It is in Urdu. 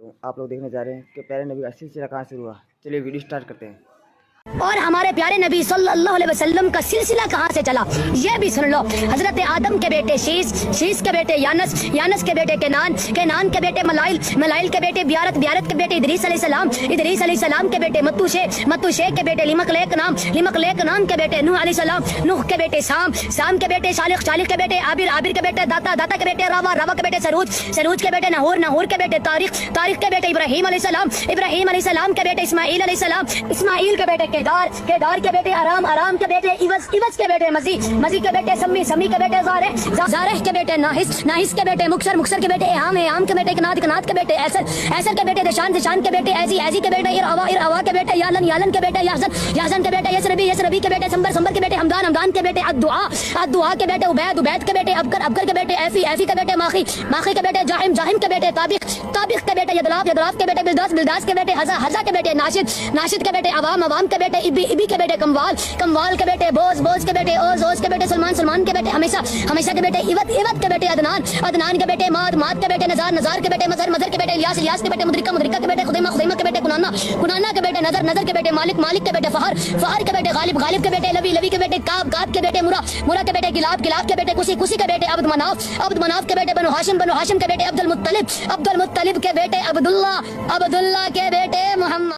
تو آپ لوگ دیکھنے جا رہے ہیں کہ پیارے نبی کا سلسلہ کہاں شروع ہوا. چلیے ویڈیو سٹارٹ کرتے ہیں. اور ہمارے پیارے نبی صلی اللہ علیہ وسلم کا سلسلہ کہاں سے چلا یہ بھی سن لو. حضرت آدم کے بیٹے شیس کے بیٹے یانس کے بیٹے کینان کے بیٹے ملائل کے بیٹے بیارت کے بیٹے ادریس علیہ السلام کے بیٹے متوشے کے بیٹے لمقلیق نام کے بیٹے نوح علیہ السلام، نوح کے بیٹے سام کے بیٹے شالق کے بیٹے عابر کے بیٹے داتا کے بیٹے راوا کے بیٹے سروج کے بیٹے نہور کے بیٹے تاریخ کے بیٹے ابراہیم علیہ السلام کے بیٹے اسماعیل کے بیٹے کیدار کے بیٹے ارام کے بیٹے ایوس کے بیٹے مزی کے بیٹے سمی کے بیٹے زارح کے بیٹے ناہس کے بیٹے مکسر کے بیٹے اہام کے بیٹے کنات کے بیٹے ایسر کے بیٹے دشان کے بیٹے ایزی کے بیٹے اروا کے بیٹے یالن کے بیٹے یازن کے بیٹے یسربی کے بیٹے سمبر کے بیٹے حمدان کے بیٹے الدعاء کے بیٹے عبید کے بیٹے ابکر کے بیٹے ایفی کے بیٹے ماخی کے بیٹے جاہم کے بیٹے طابق کے بیٹے یدلاف کے بیٹے بلداس کے بیٹے حزا کے بیٹے ناشد کے بیٹے عوام کے بیٹے ابی کے بیٹے کموال کے بیٹے بوز کے بیٹے اوز کے بیٹے سلمان کے بیٹے ہمیشہ کے بیٹے ایوت کے بیٹے عدنان کے بیٹے ماد کے بیٹے نزار کے بیٹے مظہر کے بیٹے الیاس کے بیٹے مدرکہ کے بیٹے خدیمہ کے بیٹے کنانا کے بیٹے نظر کے بیٹے مالک کے بیٹے فہر کے بیٹے غالب کے بیٹے لوی کے بیٹے کاب کے بیٹے مرا کے بیٹے گلاب کے بیٹے کسی کے بیٹے عبد مناف کے بیٹے بنو ہاشم کے بیٹے عبد المطلب کے بیٹے عبداللہ کے بیٹے محمد.